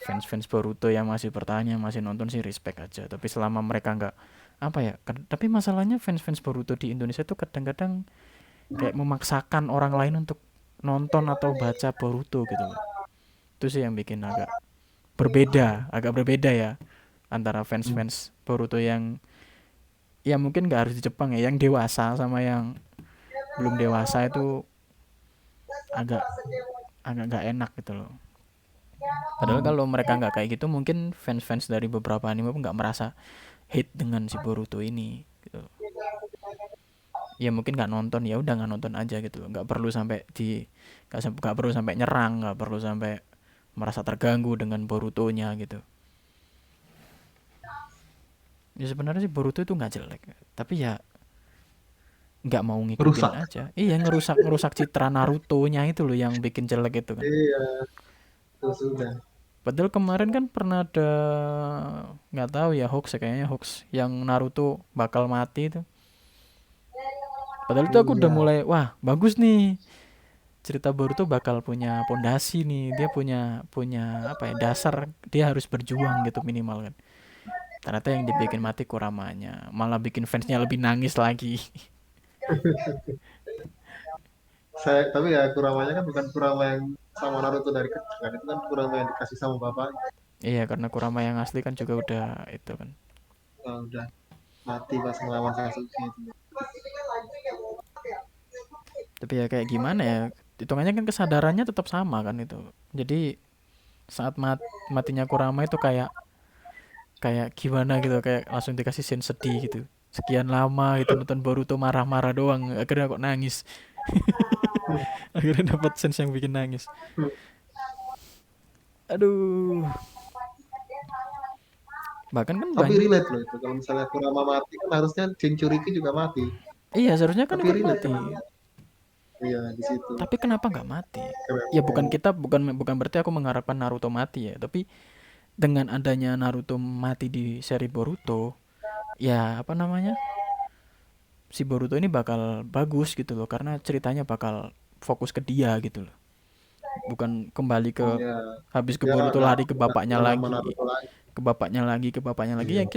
fans-fans Boruto yang masih bertanya, masih nonton sih respect aja. Tapi selama mereka nggak apa ya, tapi masalahnya fans-fans Boruto di Indonesia tuh kadang-kadang kayak memaksakan orang lain untuk nonton atau baca Boruto gitu loh. Itu sih yang bikin agak berbeda ya antara fans-fans Boruto yang ya mungkin nggak harus di Jepang ya, yang dewasa sama yang belum dewasa itu agak nggak enak gitu loh. Padahal kalau mereka nggak kayak gitu, mungkin fans-fans dari beberapa anime pun nggak merasa hate dengan si Boruto ini gitu. Ya mungkin nggak nonton, ya udah nggak nonton aja gitu loh. Nggak perlu sampai nggak perlu sampai nyerang, nggak perlu sampai merasa terganggu dengan Borutonya gitu. Ya sebenarnya sih Boruto itu nggak jelek, tapi ya nggak mau ngikutin Rusak. aja. Iya, ngerusak citra Naruto-nya itu loh yang bikin jelek itu kan. Iya, itu sudah. Padahal kemarin kan pernah ada, nggak tahu ya, hoax ya, kayaknya hoax yang Naruto bakal mati itu. Padahal itu aku udah Iya. mulai, wah bagus nih, cerita Boruto bakal punya pondasi nih, dia punya apa ya, dasar, dia harus berjuang gitu minimal kan. Ternyata yang dibikin mati Kuramanya, malah bikin fansnya lebih nangis lagi. Tapi ya Kuramanya kan bukan Kurama yang sama Naruto dari kecil kan, itu kan Kurama yang dikasih sama bapaknya. Iya, karena Kurama yang asli kan juga udah itu kan. Udah mati pas melawan Sasuke itu. Tapi ya kayak gimana ya, hitungannya kan kesadarannya tetap sama kan itu. Jadi saat matinya Kurama itu kayak gimana gitu, kayak langsung dikasih scene sedih gitu. Sekian lama gitu nonton Boruto marah-marah doang, akhirnya kok nangis. Akhirnya dapat sense yang bikin nangis. Aduh. Bahkan kan Tapi banyak. relate loh itu, kalau misalnya Kurama mati kan harusnya Jinchuriki juga mati. Iya, seharusnya kan Tapi ikut relate mati. kenapa? Iya, di situ. Tapi kenapa nggak mati? Keren. Ya bukan berarti aku mengharapkan Naruto mati ya, tapi dengan adanya Naruto mati di seri Boruto, ya apa namanya, si Boruto ini bakal bagus gitu loh, karena ceritanya bakal fokus ke dia gitu loh, bukan kembali ke Iya, habis ke dia Boruto nggak lari ke nggak bapaknya nama lagi, Naruto lagi. ke bapaknya lagi. Iya. Ya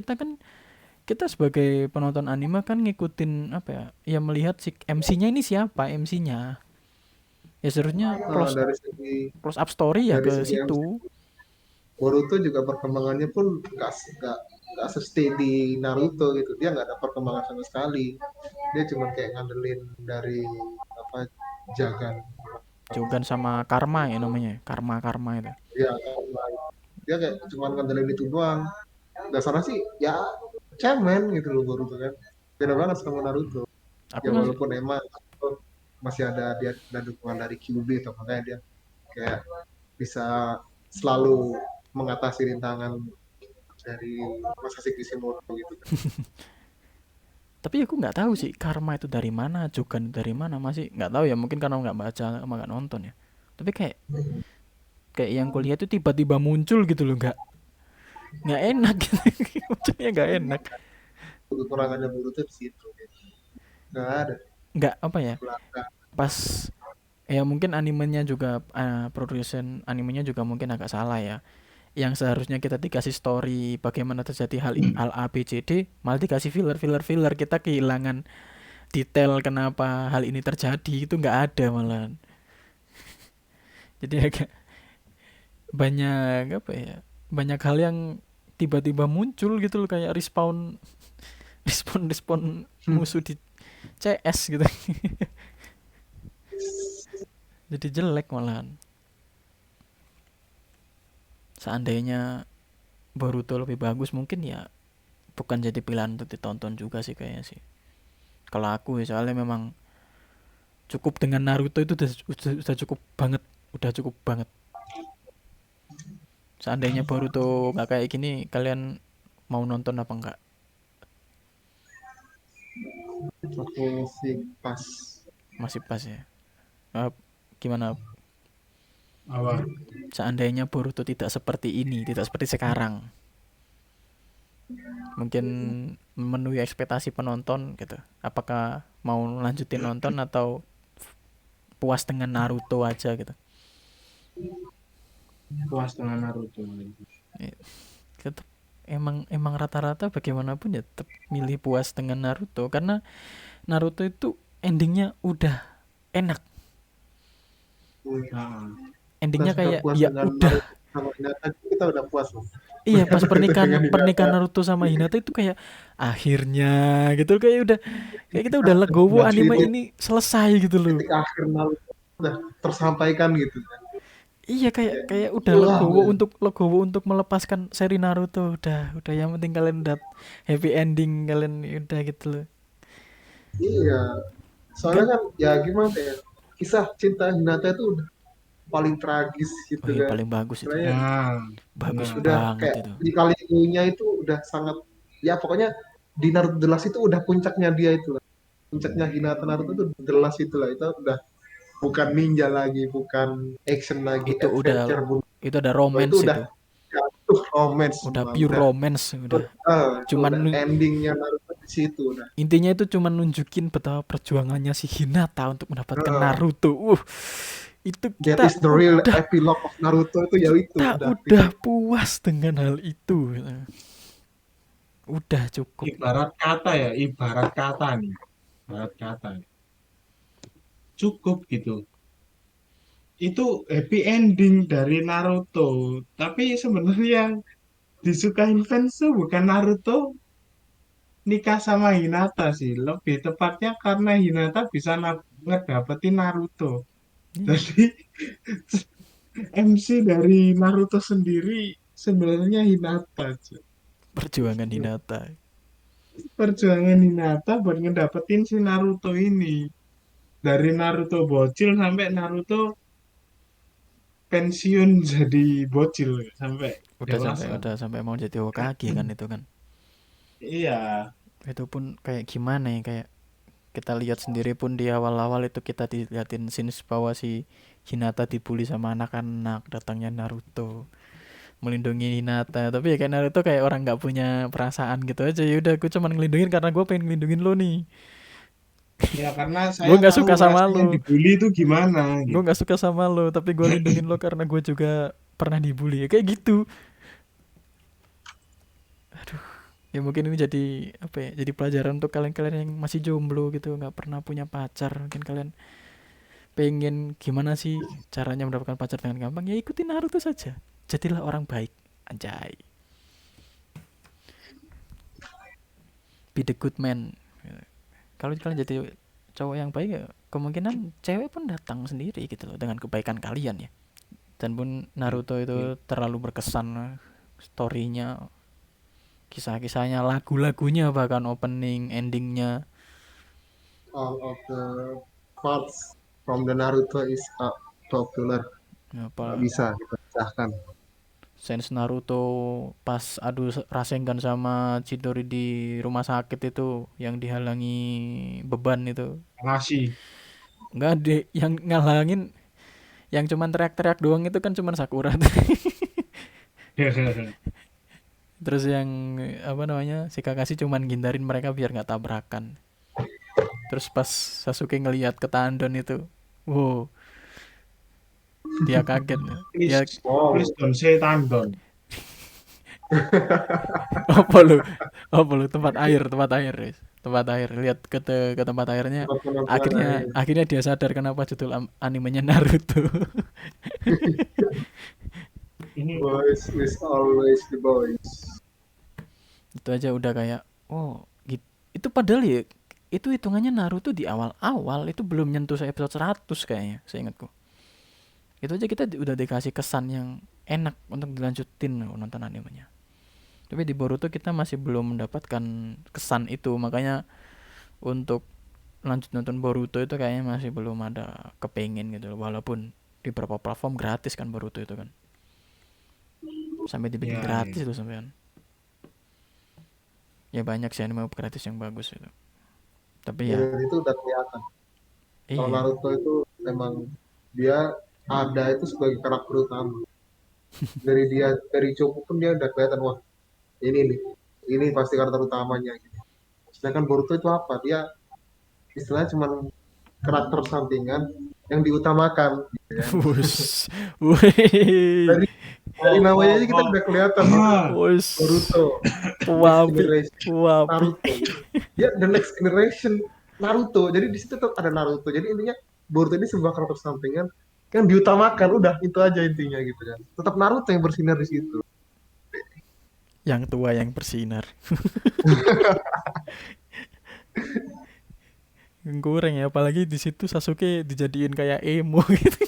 kita sebagai penonton anime kan ngikutin apa ya, ya melihat si MC-nya ini siapa, MC-nya ya seharusnya Dari segi close up story ya dari ke segi MC, situ. Boruto juga perkembangannya pun nggak se-stay di Naruto gitu. Dia nggak ada perkembangan sama sekali. Dia cuma kayak ngandelin dari apa Jagan. Jogan sama Karma ya namanya, Karma itu. Dia dia kayak cuma ngandelin itu doang. Dasarnya sih ya cemen gitu loh Boruto kan. Beda banget sama Naruto. Aku Ya masih walaupun emang masih ada dia ada dukungan dari QB atau makanya dia kayak bisa selalu mengatasi rintangan dari Masashi Kishimoto gitu. tapi aku nggak tahu sih Karma itu dari mana, Jogan itu dari mana, masih nggak tahu ya, mungkin karena nggak baca sama nggak nonton ya. Tapi kayak yang kuliah itu tiba-tiba muncul gitu loh, nggak enak gitu. Munculnya nggak enak, Kekurangannya Boruto di situ. Nggak ada nggak apa ya, belakang. pas Ya mungkin animenya juga produsen animenya juga mungkin agak salah ya. Yang seharusnya kita dikasih story bagaimana terjadi hal A B C D, malah dikasih filler, kita kehilangan detail kenapa hal ini terjadi, itu nggak ada malah. Jadi agak banyak apa ya, banyak hal yang tiba-tiba muncul gitu loh, kayak respawn musuh di CS gitu. Jadi jelek malahan. Seandainya Boruto lebih bagus mungkin ya bukan jadi pilihan untuk ditonton juga sih kayaknya sih. Kalau aku ya, soalnya memang cukup dengan Naruto itu udah cukup banget, Seandainya Boruto nggak kayak gini, kalian mau nonton apa enggak? Aku sih pas. Masih pas ya. Gimana? Apa? Seandainya Boruto tidak seperti ini, tidak seperti sekarang, mungkin memenuhi ekspektasi penonton gitu. Apakah mau lanjutin nonton atau puas dengan Naruto aja gitu? Puas dengan Naruto. Tetap emang rata-rata bagaimanapun ya tetap milih puas dengan Naruto, karena Naruto itu endingnya udah enak. Nah, Endingnya Kita sudah kayak puas ya dengan udah. Naruto sama Hinata, kita udah puas loh. Iya, pas Dengan pernikahan Hinata. Naruto sama Hinata itu kayak akhirnya gitu, kayak kita udah legowo, Udah anime titik, ini selesai gitu loh. titik akhir Naruto udah tersampaikan gitu kan. Iya, kayak udah Wah, legowo untuk melepaskan seri Naruto, udah yang penting kalian udah happy ending, kalian udah gitu loh. iya. Soalnya Kan kan ya gimana ya, kisah cinta Hinata itu udah paling tragis oh gitu iya, kan. paling bagus itu. Soalnya nah, Bagus benar. udah banget kayak itu. di kalikunya itu udah sangat, ya pokoknya di Naruto The Last itu udah puncaknya dia itu lah. Puncaknya Hinata Naruto itu The Last itu lah. Itu udah bukan ninja lagi, bukan action lagi, Itu adventure, itu ada itu romance udah itu. jatuh romance Udah semua. pure romance udah. Itu Cuman udah endingnya Naruto di situ udah. intinya itu cuman nunjukin betapa perjuangannya si Hinata untuk mendapatkan Heeh. Naruto. Itu That kita is the real udah epilogue of Naruto itu ya itu kita udah udah puas dengan hal itu. Udah cukup. Ibarat kata ya, ibarat kata nih. Ibarat kata. Cukup gitu. Itu happy ending dari Naruto. Tapi sebenarnya yang disukain fans tuh bukan Naruto nikah sama Hinata sih. Lebih tepatnya karena Hinata bisa ngedapetin Naruto. Iya, Jadi MC dari Naruto sendiri sebenarnya Hinata aja. perjuangan Hinata. Perjuangan Hinata buat ngedapetin si Naruto ini. Dari Naruto bocil sampai Naruto pensiun jadi bocil sampai dewasa. Udah sampai mau jadi Hokage kan itu kan. Iya, Itu pun kayak gimana ya, kayak kita lihat sendiri pun di awal-awal itu kita dilihatin scenes bahwa si Hinata dibully sama anak-anak, datangnya Naruto melindungi Hinata, tapi ya kayak Naruto kayak orang nggak punya perasaan gitu aja. Ya udah, gue cuman ngelindungin karena gue pengen ngelindungin lo nih. ya karena Gue saya nggak tahu suka sama rasanya lo, dibully itu gimana gue gitu. nggak suka sama lo, tapi gue lindungin lo karena gue juga pernah dibully. Ya, kayak gitu. Ya mungkin ini jadi apa ya? Jadi pelajaran untuk kalian-kalian yang masih jomblo gitu, nggak pernah punya pacar. Mungkin kalian pengen gimana sih caranya mendapatkan pacar dengan gampang? Ya ikuti Naruto saja. Jadilah orang baik. Anjay. Be the good man. Kalau kalian jadi cowok yang baik ya kemungkinan cewek pun datang sendiri gitu loh dengan kebaikan kalian ya. Dan pun Naruto itu terlalu berkesan, storynya, kisah-kisahnya, lagu-lagunya, bahkan opening, endingnya. all of the parts from the Naruto is popular. Nggak Apa bisa kita pisahkan. sense Naruto pas adu Rasengan sama Chidori di rumah sakit itu, yang dihalangi beban itu. Masih. Enggak, yang ngalangin, yang cuman teriak-teriak doang itu kan cuman Sakura. Terus yang apa namanya, si Kakashi cuman ngindarin mereka biar nggak tabrakan. Terus pas Sasuke ngelihat ke Tandon itu, wow, dia kaget dia Please, Wow. please don't say tandon. apa lu tempat air guys. Tempat air, lihat ke tempat airnya, Tempat penampungan air. akhirnya dia sadar kenapa judul animenya Naruto. Ini Boys is always the boys. Itu aja udah kayak gitu. Itu padahal ya itu hitungannya Naruto di awal-awal itu belum nyentuh episode 100 kayaknya, seingatku. Itu aja kita udah dikasih kesan yang enak untuk dilanjutin nonton animenya. Tapi di Boruto kita masih belum mendapatkan kesan itu, makanya untuk lanjut nonton Boruto itu kayaknya masih belum ada kepengen gitu loh. Walaupun di beberapa platform gratis kan Boruto itu kan, sampai dibikin Ya, gratis tuh sampean. Ya banyak sih anime gratis yang bagus itu. Tapi ya Dan itu udah kelihatan. Kalau iya. Naruto itu memang dia ada itu sebagai karakter utama. Dari Chopu pun dia udah kelihatan, wah ini pasti karakter utamanya gitu. Sedangkan Boruto itu apa? Dia istilahnya cuma karakter sampingan yang diutamakan. Wush. Wih. Dari namanya aja kita udah kelihatan Wush. Boruto, Puapi. Naruto. Dia the next generation Naruto. Jadi di situ tetap ada Naruto. Jadi intinya Boruto ini sebuah karakter sampingan yang diutamakan. Udah itu aja intinya gitu kan. Tetap Naruto yang bersinar di situ. Yang tua yang bersinar. Goreng ya, apalagi di situ Sasuke dijadiin kayak emo gitu.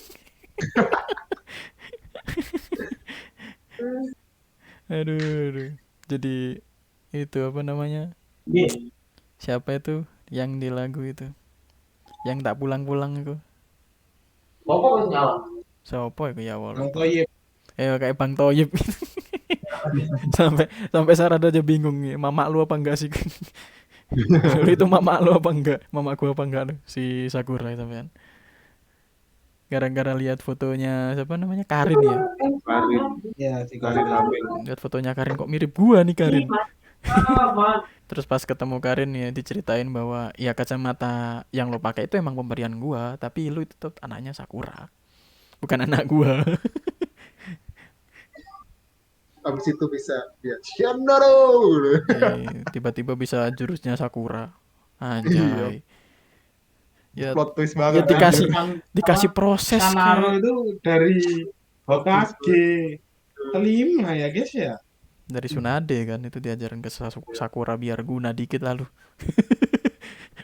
Aduh. Jadi itu apa namanya? Siapa itu yang di lagu itu? Yang tak pulang-pulang itu. Bapak nyala. Siapa itu ya Allah. Bang Toyib. Kayak Bang Toyib. sampai Sarada aja bingung nih, mama lu apa enggak sih? Itu mama lu apa enggak? Mama gua apa enggak tuh? Si Sakura sampean. Gara-gara lihat fotonya siapa namanya? Karin ya. Karin, Ya, si Karin Lamping. Lihat fotonya Karin kok mirip gua nih Karin. Terus pas ketemu Karin ya diceritain bahwa ya kacamata yang lo pakai itu emang pemberian gua, tapi lu itu tuh anaknya Sakura. Bukan anak gua. Abis itu bisa dia Shinoro. Tiba-tiba bisa jurusnya Sakura. Iya, Anjay. Ya, plot twist ya banget. dikasih proses Sanaro kayak itu dari Hokage kelima ya guys ya. dari Tsunade kan, itu diajarin ke Sakura biar guna dikit lalu.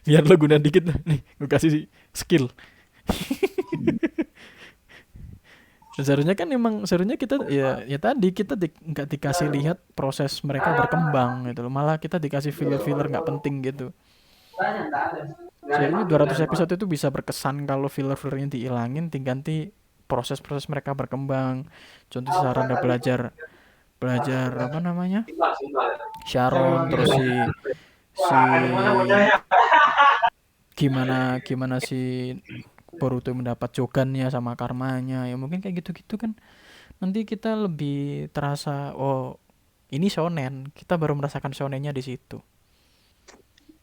Biar lo guna dikit lah. Nih, gue kasih skill. Seharusnya kita ya tadi kita nggak dikasih lihat proses mereka berkembang gitu loh. Malah kita dikasih filler nggak penting gitu. Seharusnya 200 episode itu bisa berkesan kalau filler-fillernya dihilangin, diganti proses-proses mereka berkembang. Contoh Saranda belajar apa namanya? Sharon, terus si gimana si Boruto mendapat jogannya sama karmanya. Ya mungkin kayak gitu-gitu kan. Nanti kita lebih terasa ini shonen. Kita baru merasakan shonennya di situ.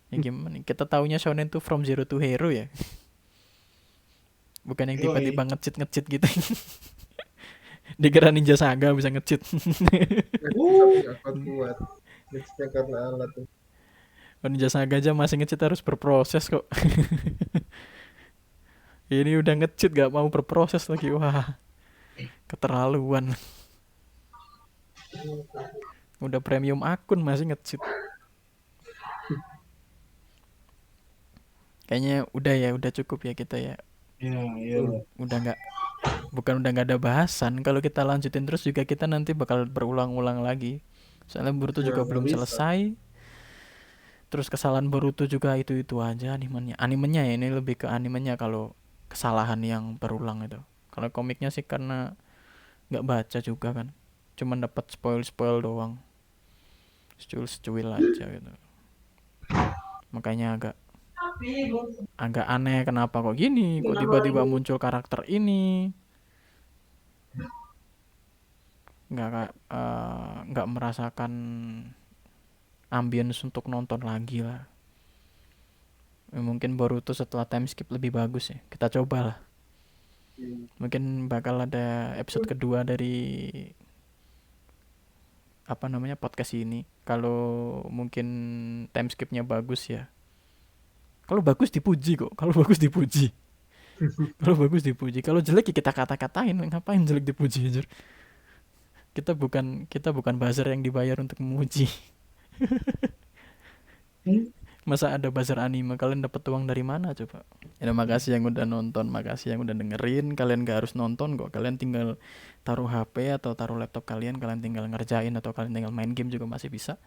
Ya gimana? Kita taunya shonen tuh from zero to hero ya. Bukan yang tiba-tiba nge-cheat gitu. Dikira Ninja Saga bisa nge-cheat. Kuat. Mixnya karena alat. Ninja Saga aja masih nge-cheat harus berproses kok. Ini udah nge-cheat gak mau berproses lagi. Wah, keterlaluan. Udah premium akun masih nge-cheat. Kayaknya udah cukup ya kita ya. Iya. Bukan udah nggak ada bahasan. Kalau kita lanjutin terus juga kita nanti bakal berulang-ulang lagi. Soalnya Boruto juga belum selesai. Terus kesalahan Boruto juga itu aja animenya ya, ini lebih ke animenya kalau kesalahan yang berulang itu. Kalau komiknya sih karena nggak baca juga kan, cuman dapat spoil doang, secuil aja gitu. Makanya agak aneh kenapa kok gini, kok tiba-tiba muncul karakter ini. Nggak merasakan ambience untuk nonton lagi lah. Mungkin Boruto setelah time skip lebih bagus ya. Kita coba lah. Mungkin bakal ada episode kedua dari apa namanya podcast ini. Kalau mungkin time skipnya bagus ya. Kalau bagus dipuji kok. Kalau bagus dipuji. Kalau bagus dipuji. Kalau jelek ya kita kata-katain. Ngapain jelek dipuji anjir? Kita bukan buzzer yang dibayar untuk memuji. Masa ada buzzer anime, kalian dapat uang dari mana coba? Ya makasih yang udah nonton, makasih yang udah dengerin. Kalian gak harus nonton kok, kalian tinggal taruh HP atau taruh laptop kalian tinggal ngerjain atau kalian tinggal main game juga masih bisa.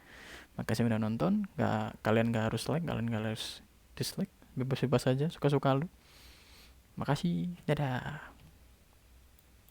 Makasih yang udah nonton. Kalian gak harus like, kalian gak harus dislike, bebas-bebas aja, suka-suka lu. Makasih, dadah.